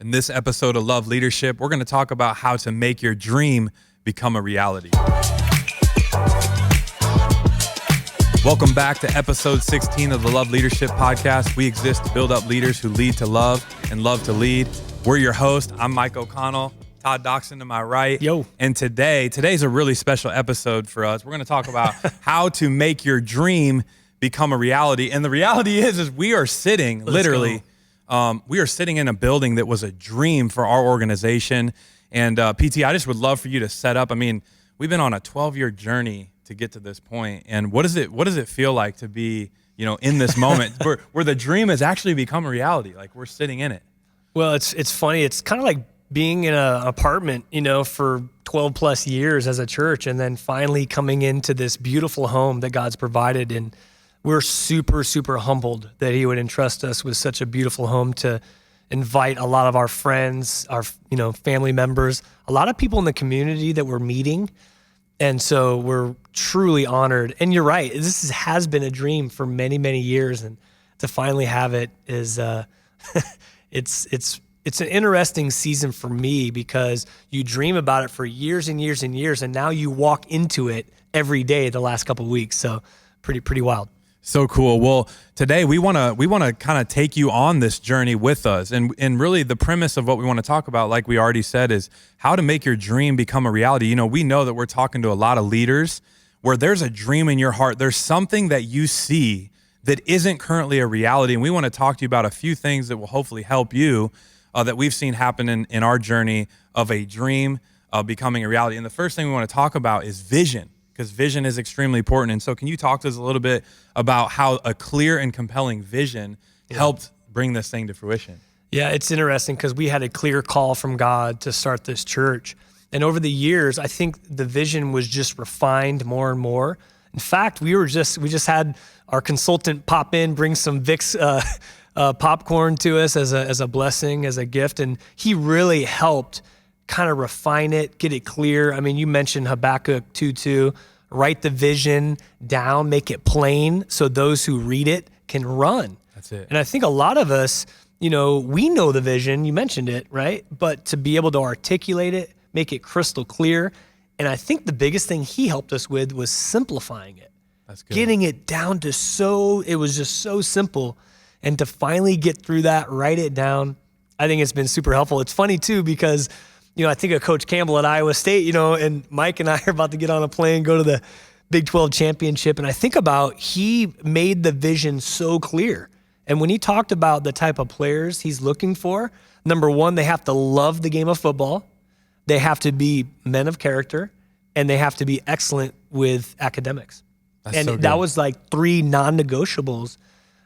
In this episode of Love Leadership, we're going to talk about how to make your dream become a reality. Welcome back to episode 16 of the Love Leadership podcast. We exist to build up leaders who lead to love and love to lead. We're your host. I'm Mike O'Connell. Todd Doxzon to my right. Yo. And today's a really special episode for us. We're going to talk about how to make your dream become a reality. And the reality is we are sitting we are sitting in a building that was a dream for our organization. And PT, I just would love for you to set up. I mean, we've been on a 12-year journey to get to this point. And what does it feel like to be, in this moment where the dream has actually become a reality? Like we're sitting in it. Well, it's funny. It's kind of like being in an apartment, for 12 plus years as a church, and then finally coming into this beautiful home that God's provided. And we're super, super humbled that he would entrust us with such a beautiful home to invite a lot of our friends, our, family members, a lot of people in the community that we're meeting. And so we're truly honored. And you're right. This has been a dream for many, many years. And to finally have it is, it's an interesting season for me because you dream about it for years and years and years. And now you walk into it every day the last couple of weeks. So pretty wild. So cool. Well, today we want to kind of take you on this journey with us. And really the premise of what we want to talk about, like we already said, is how to make your dream become a reality. We know that we're talking to a lot of leaders where there's a dream in your heart. There's something that you see that isn't currently a reality. And we want to talk to you about a few things that will hopefully help you that we've seen happen in our journey of a dream becoming a reality. And the first thing we want to talk about is vision, because vision is extremely important. And so can you talk to us a little bit about how a clear and compelling vision helped bring this thing to fruition? Yeah, it's interesting because we had a clear call from God to start this church. And over the years, I think the vision was just refined more and more. In fact, we just had our consultant pop in, bring some Vicks popcorn to us as a blessing, as a gift. And he really helped kind of refine it, get it clear. I mean, you mentioned Habakkuk 2:2, write the vision down, make it plain so those who read it can run. That's it. And I think a lot of us, we know the vision, you mentioned it, right? But to be able to articulate it, make it crystal clear. And I think the biggest thing he helped us with was simplifying it. That's good. Getting it down to it was just so simple. And to finally get through that, write it down, I think it's been super helpful. It's funny too, because I think of Coach Campbell at Iowa State, and Mike and I are about to get on a plane, go to the Big 12 championship. And I think about he made the vision so clear. And when he talked about the type of players he's looking for, number one, they have to love the game of football. They have to be men of character, and they have to be excellent with academics. That was like 3 non-negotiables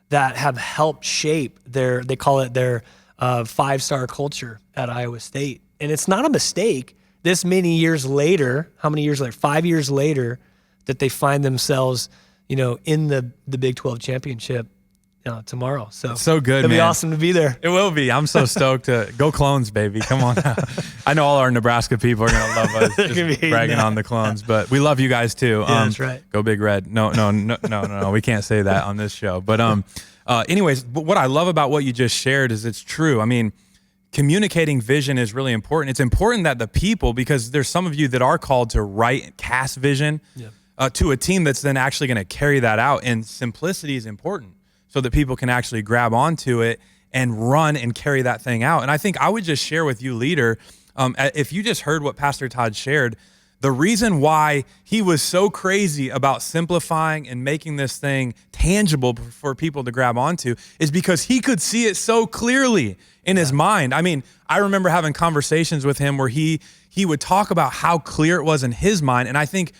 that have helped shape they call it their 5-star culture at Iowa State. And it's not a mistake this many years later, how many years later? 5 years later, that they find themselves, in the Big 12 championship tomorrow. So it's so good, it'll man. be awesome to be there. It will be. I'm so stoked to go Clones, baby. Come on now. I know all our Nebraska people are going to love us just bragging on the Clones, but we love you guys too. Yeah, that's right. Go Big Red. No. We can't say that on this show. But anyways, what I love about what you just shared is it's true. I mean, communicating vision is really important. It's important that the people, because there's some of you that are called to write and cast vision to a team that's then actually going to carry that out. And simplicity is important so that people can actually grab onto it and run and carry that thing out. And I think I would just share with you, leader, if you just heard what Pastor Todd shared, the reason why he was so crazy about simplifying and making this thing tangible for people to grab onto is because he could see it so clearly in his mind. I mean, I remember having conversations with him where he would talk about how clear it was in his mind. And I think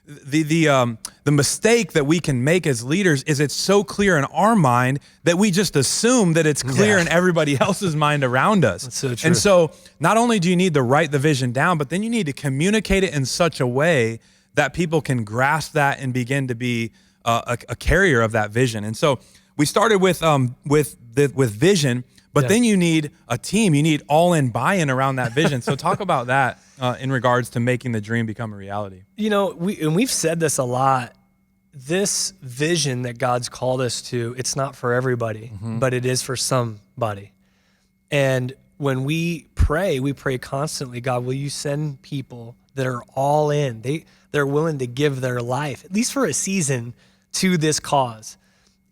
the mistake that we can make as leaders is it's so clear in our mind that we just assume that it's clear in everybody else's mind around us. That's so true. And so not only do you need to write the vision down, but then you need to communicate it in such a way that people can grasp that and begin to be a carrier of that vision. And so we started with vision, but then you need a team. You need all-in buy-in around that vision. So talk about that in regards to making the dream become a reality. We've said this a lot. This vision that God's called us to, it's not for everybody, but it is for somebody. And when we pray constantly, God, will you send people that are all in? They're willing to give their life, at least for a season, to this cause.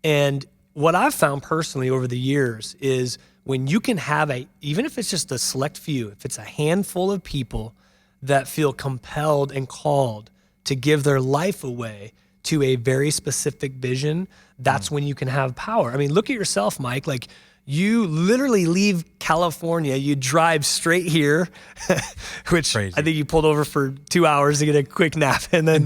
And what I've found personally over the years is when you can have even if it's just a select few, if it's a handful of people that feel compelled and called to give their life away to a very specific vision, that's when you can have power. I mean, look at yourself, Mike. Like, you literally leave California, you drive straight here, which Crazy. I think you pulled over for 2 hours to get a quick nap, and then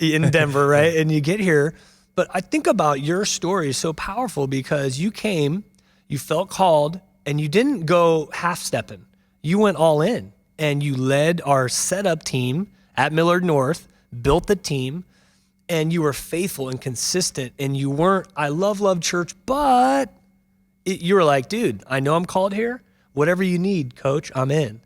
in Denver, right? And you get here. But I think about your story is so powerful because you came, you felt called, and you didn't go half-stepping. You went all in, and you led our setup team at Millard North, built the team, and you were faithful and consistent, and you weren't, I love church, but you were like, dude, I know I'm called here. Whatever you need, coach, I'm in.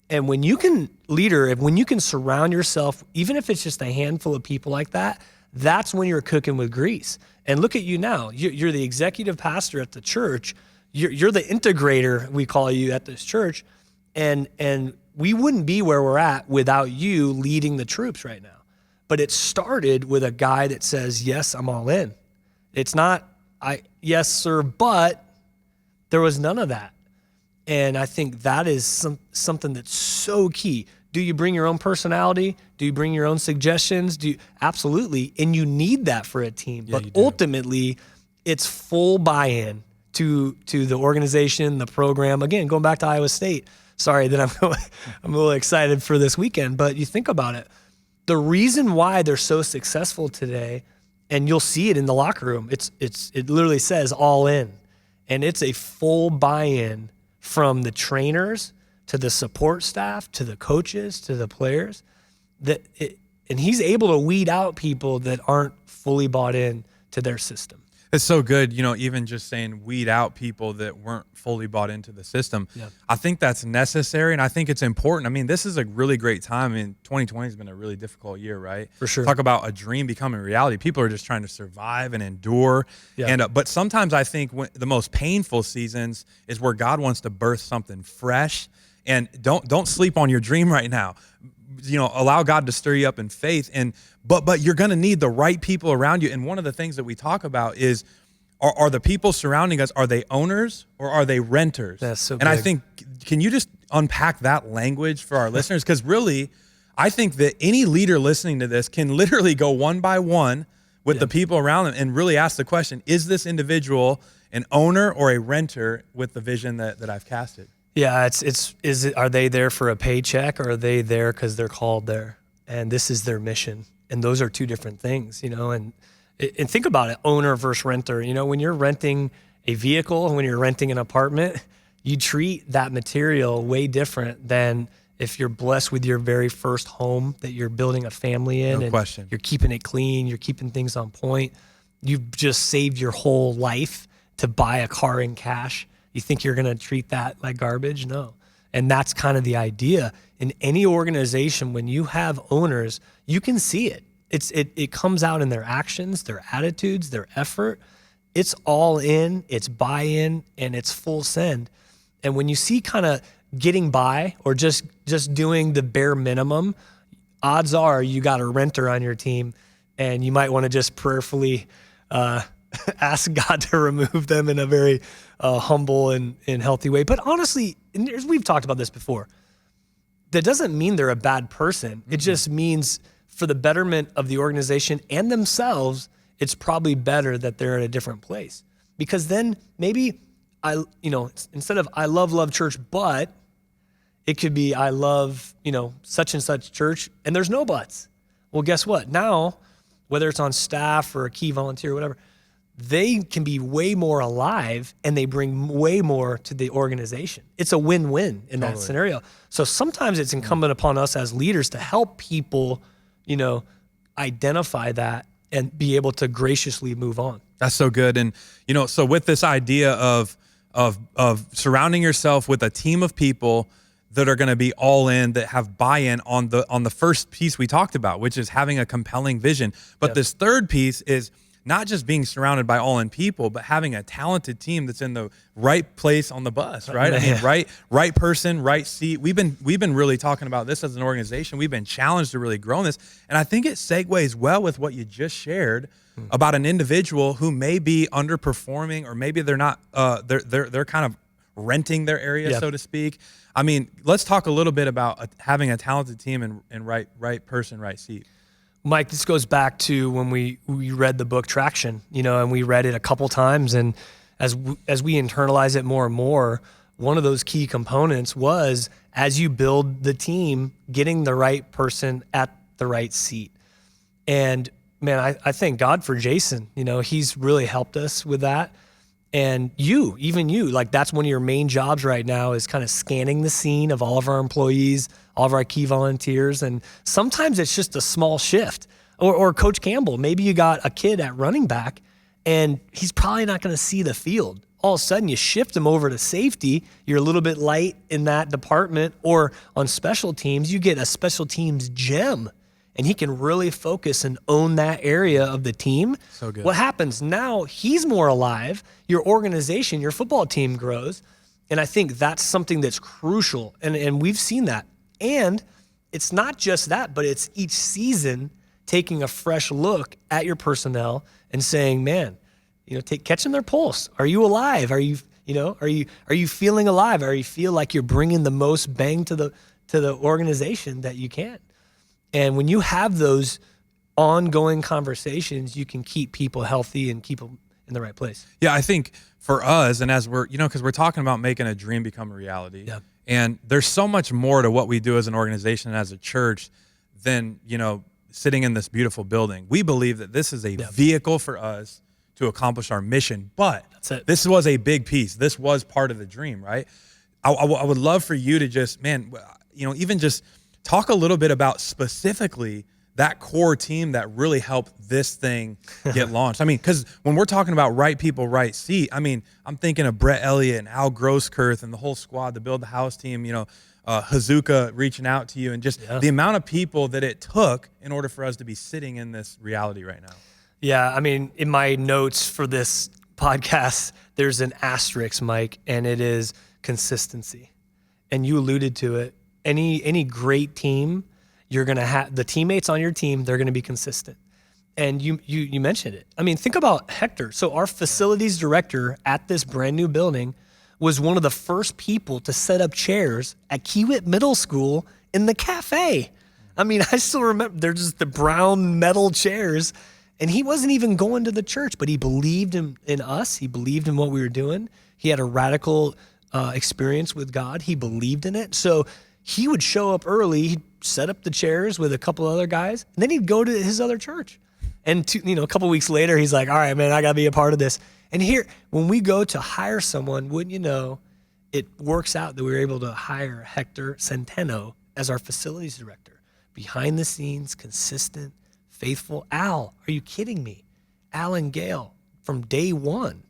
And when you can when you can surround yourself, even if it's just a handful of people like that, that's when you're cooking with grease. And look at you now. You're the executive pastor at the church. You're the integrator, we call you, at this church. And we wouldn't be where we're at without you leading the troops right now. But it started with a guy that says, yes, I'm all in. It's not, yes, sir, but there was none of that. And I think that is something that's so key. Do you bring your own personality? Do you bring your own suggestions? Absolutely. And you need that for a team. Yeah, but ultimately, it's full buy-in to the organization, the program. Again, going back to Iowa State. Sorry that I'm a little excited for this weekend, but you think about it. The reason why they're so successful today, and you'll see it in the locker room, it literally says all in. And it's a full buy-in from the trainers to the support staff, to the coaches, to the players. And he's able to weed out people that aren't fully bought in to their system. It's so good, even just saying weed out people that weren't fully bought into the system. Yeah. I think that's necessary, and I think it's important. I mean, this is a really great time. I mean, 2020 has been a really difficult year, right? For sure. Talk about a dream becoming reality. People are just trying to survive and endure. Yeah. And but sometimes I think the most painful seasons is where God wants to birth something fresh. And don't sleep on your dream right now. Allow God to stir you up in faith. But you're going to need the right people around you. And one of the things that we talk about is, are the people surrounding us, are they owners or are they renters? That's so big. And I think, can you just unpack that language for our listeners? Because really, I think that any leader listening to this can literally go one by one with the people around them and really ask the question, is this individual an owner or a renter with the vision that I've casted? Yeah, are they there for a paycheck, or are they there because they're called there and this is their mission? And those are two different things, and think about it, owner versus renter. When you're renting a vehicle and when you're renting an apartment, you treat that material way different than if you're blessed with your very first home that you're building a family in. No question. You're keeping it clean, you're keeping things on point. You've just saved your whole life to buy a car in cash. You think you're going to treat that like garbage? No. And that's kind of the idea. In any organization, when you have owners, you can see it. It comes out in their actions, their attitudes, their effort. It's all in, it's buy-in, and it's full send. And when you see kind of getting by or just doing the bare minimum, odds are you got a renter on your team, and you might want to just prayerfully ask God to remove them in a very humble and healthy way. But honestly, and we've talked about this before, that doesn't mean they're a bad person. Mm-hmm. It just means for the betterment of the organization and themselves, it's probably better that they're at a different place. Because then maybe instead of I love church, but it could be I love, such and such church, and there's no buts. Well, guess what? Now, whether it's on staff or a key volunteer or whatever, they can be way more alive and they bring way more to the organization. It's a win-win in that scenario. So sometimes it's incumbent upon us as leaders to help people, identify that and be able to graciously move on. That's so good. And, so with this idea of surrounding yourself with a team of people that are going to be all in, that have buy-in on the first piece we talked about, which is having a compelling vision. But this third piece is not just being surrounded by all in people, but having a talented team that's in the right place on the bus, right? I mean, right person, right seat. We've been really talking about this as an organization. We've been challenged to really grow in this. And I think it segues well with what you just shared about an individual who may be underperforming, or maybe they're not, they're kind of renting their area, so to speak. I mean, let's talk a little bit about having a talented team and right person, right seat. Mike, this goes back to when we read the book Traction, and we read it a couple times. And as we internalize it more and more, one of those key components was, as you build the team, getting the right person at the right seat. And man, I thank God for Jason. He's really helped us with that. And even you, like, that's one of your main jobs right now, is kind of scanning the scene of all of our employees, all of our key volunteers. And sometimes it's just a small shift. Or Coach Campbell, maybe you got a kid at running back and he's probably not going to see the field. All of a sudden you shift him over to safety. You're a little bit light in that department. Or on special teams, you get a special teams gem, and he can really focus and own that area of the team. So good. What happens now, he's more alive. Your organization, your football team grows. And I think that's something that's crucial. And we've seen that. And it's not just that, but it's each season taking a fresh look at your personnel and saying, man, catching their pulse. Are you alive? Are you feeling alive? Are you feel like you're bringing the most bang to the organization that you can? And when you have those ongoing conversations, you can keep people healthy and keep them in the right place. Yeah, I think for us, and as we're, because we're talking about making a dream become a reality. Yeah. And there's so much more to what we do as an organization and as a church than, sitting in this beautiful building. We believe that this is a vehicle for us to accomplish our mission. But this was a big piece. This was part of the dream, right? I would love for you to just, even just talk a little bit about specifically that core team that really helped this thing get launched. I mean, because when we're talking about right people, right seat, I mean, I'm thinking of Brett Elliott and Al Grosskirth and the whole squad, the Build the House team, Hazuka reaching out to you, and just the amount of people that it took in order for us to be sitting in this reality right now. Yeah, I mean, in my notes for this podcast, there's an asterisk, Mike, and it is consistency. And you alluded to it. Any great team, you're going to have the teammates on your team, they're going to be consistent. And you mentioned it. I mean, think about Hector. So our facilities director at this brand new building was one of the first people to set up chairs at Kiewit Middle School in the cafe. I mean, I still remember, they're just the brown metal chairs, and he wasn't even going to the church, but he believed in us. He believed in what we were doing. He had a radical experience with God. He believed in it. So he would show up early, he'd set up the chairs with a couple other guys, and then he'd go to his other church. And a couple weeks later, he's like, all right, man, I got to be a part of this. And here, when we go to hire someone, wouldn't you know, it works out that we were able to hire Hector Centeno as our facilities director. Behind the scenes, consistent, faithful. Al, are you kidding me? Al and Gail from day one.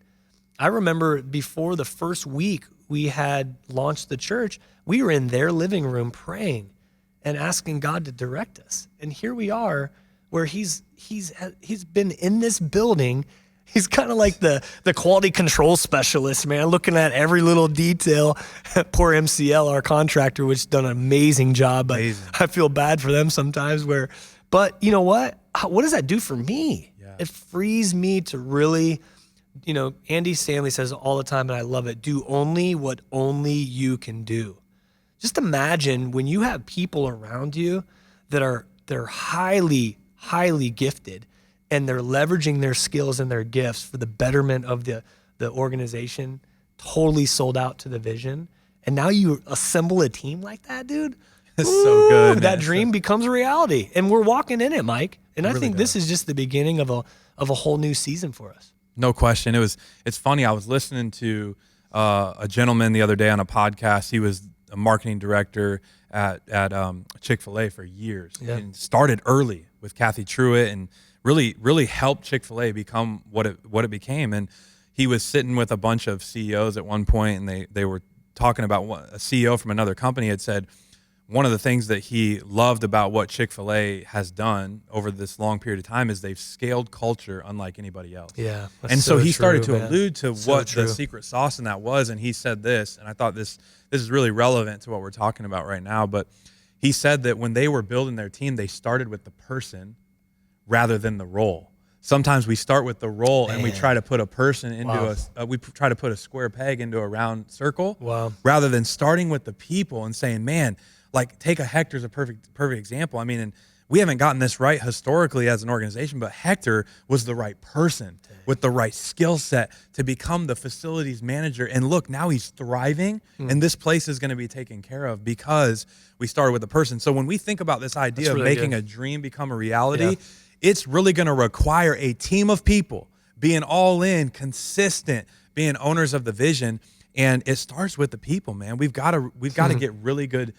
I remember before the first week we had launched the church, we were in their living room praying and asking God to direct us. And here we are, where he's been in this building. He's kind of like the quality control specialist, man, looking at every little detail. Poor MCL, our contractor, which done an amazing job. But I feel bad for them sometimes. But you know what? What does that do for me? Yeah. It frees me to really, Andy Stanley says all the time, and I love it, do only what only you can do. Just imagine when you have people around you they're highly, highly gifted, and they're leveraging their skills and their gifts for the betterment of the organization, totally sold out to the vision. And now you assemble a team like that, dude. It's so good. That dream becomes a reality. And we're walking in it, Mike. And I think this is just the beginning of a whole new season for us. No question. It's funny. I was listening to a gentleman the other day on a podcast. He was a marketing director at Chick-fil-A for years, and started early with Kathy Truitt, and really helped Chick-fil-A become what it became. And he was sitting with a bunch of CEOs at one point, and they were talking about a CEO from another company had said, one of the things that he loved about what Chick-fil-A has done over this long period of time is they've scaled culture unlike anybody else. Yeah. And so he started to man. allude to So what true. the secret sauce in that was. And he said this, and I thought this is really relevant to what we're talking about right now. But he said that when they were building their team, they started with the person rather than the role. Sometimes we start with the role and we try to put a person into we try to put a square peg into a round circle. Wow. Rather than starting with the people and saying, man, like take a Hector's a perfect example. I mean, and we haven't gotten this right historically as an organization, but Hector was the right person with the right skill set to become the facilities manager. And look, now he's thriving and this place is going to be taken care of because we started with the person. So when we think about this idea of really making good. a dream become a reality, it's really going to require a team of people being all in, consistent, being owners of the vision. And it starts with the people, man. We've got to get really good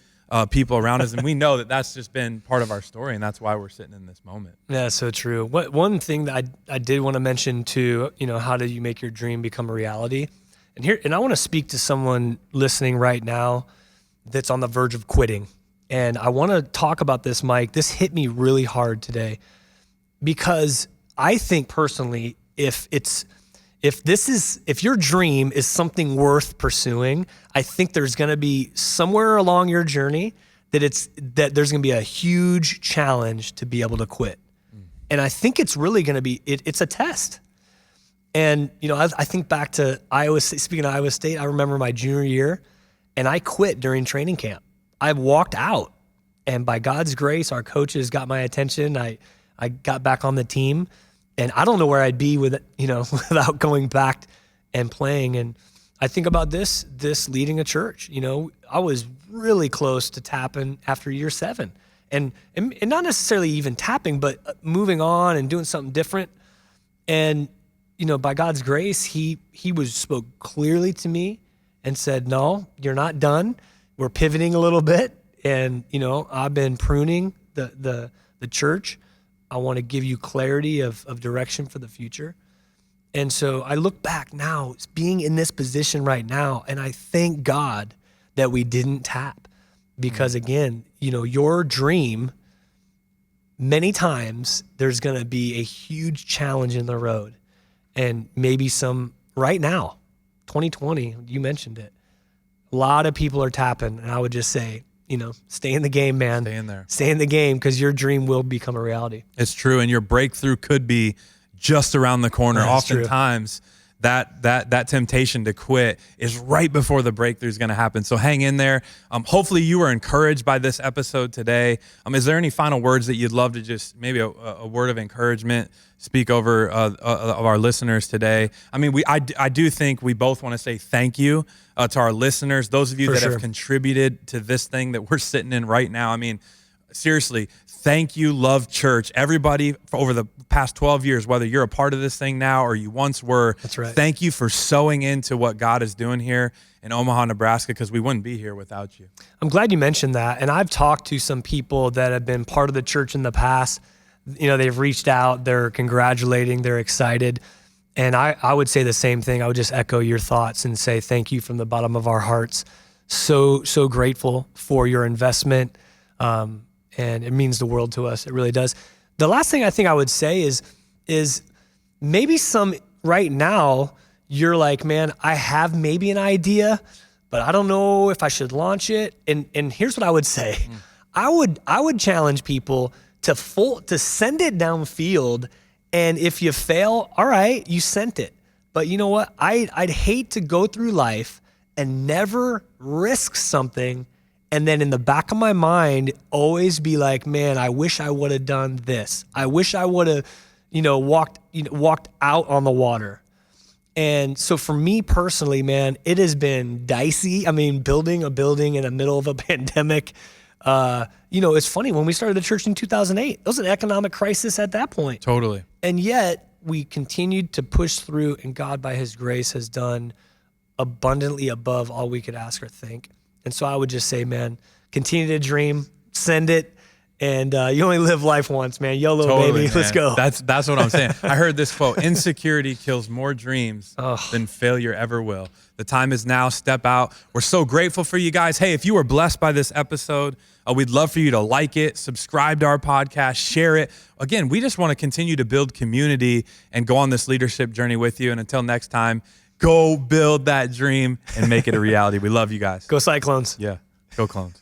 people around us. And we know that that's just been part of our story. And that's why we're sitting in this moment. Yeah, so true. One thing that I did want to mention too, how do you make your dream become a reality? And I want to speak to someone listening right now that's on the verge of quitting. And I want to talk about this, Mike. This hit me really hard today. Because I think personally, if your dream is something worth pursuing, I think there's going to be somewhere along your journey that there's going to be a huge challenge to be able to quit. And I think it's really going to be, it's a test. And, I think back to speaking of Iowa State, I remember my junior year and I quit during training camp. I walked out and by God's grace, our coaches got my attention. I got back on the team, and I don't know where I'd be without going back and playing. And I think about this leading a church. I was really close to tapping after year 7, and not necessarily even tapping, but moving on and doing something different. And by God's grace, he spoke clearly to me and said, "No, you're not done. We're pivoting a little bit, and I've been pruning the church. I want to give you clarity of direction for the future." And so I look back now, being in this position right now, and I thank God that we didn't tap. Because again, your dream, many times there's going to be a huge challenge in the road. And maybe some right now, 2020, you mentioned it. A lot of people are tapping, and I would just say, stay in the game, man. Stay in there. Stay in the game, because your dream will become a reality. It's true. And your breakthrough could be just around the corner. That's Oftentimes that temptation to quit is right before the breakthrough is going to happen. So hang in there. Hopefully you were encouraged by this episode today. Is there any final words that you'd love to just maybe a word of encouragement speak over of our listeners today? I do think we both want to say thank you to our listeners, those of you that have contributed to this thing that we're sitting in right now. Seriously, thank you, Love Church. Everybody for over the past 12 years, whether you're a part of this thing now or you once were, That's right. Thank you for sowing into what God is doing here in Omaha, Nebraska, because we wouldn't be here without you. I'm glad you mentioned that. And I've talked to some people that have been part of the church in the past. They've reached out, they're congratulating, they're excited. And I would say the same thing. I would just echo your thoughts and say thank you from the bottom of our hearts. So grateful for your investment. And it means the world to us. It really does. The last thing I think I would say is maybe right now you're like, man, I have maybe an idea, but I don't know if I should launch it. And here's what I would say. I would challenge people to send it downfield. And if you fail, all right, you sent it. But you know what? I'd hate to go through life and never risk something, and then in the back of my mind, always be like, man, I wish I would have done this. I wish I would have, walked out on the water. And so for me personally, man, it has been dicey. Building a building in the middle of a pandemic. It's funny, when we started the church in 2008, it was an economic crisis at that point. Totally. And yet we continued to push through, and God, by his grace, has done abundantly above all we could ask or think. And so I would just say, man, continue to dream, send it, And you only live life once, man. YOLO, Totally, baby. man. Let's go. That's what I'm saying. I heard this quote: insecurity kills more dreams than failure ever will. The time is now. Step out. We're so grateful for you guys. Hey, if you were blessed by this episode, we'd love for you to like it, subscribe to our podcast, share it. Again, we just want to continue to build community and go on this leadership journey with you. And until next time, go build that dream and make it a reality. We love you guys. Go Cyclones. Yeah, go Clones.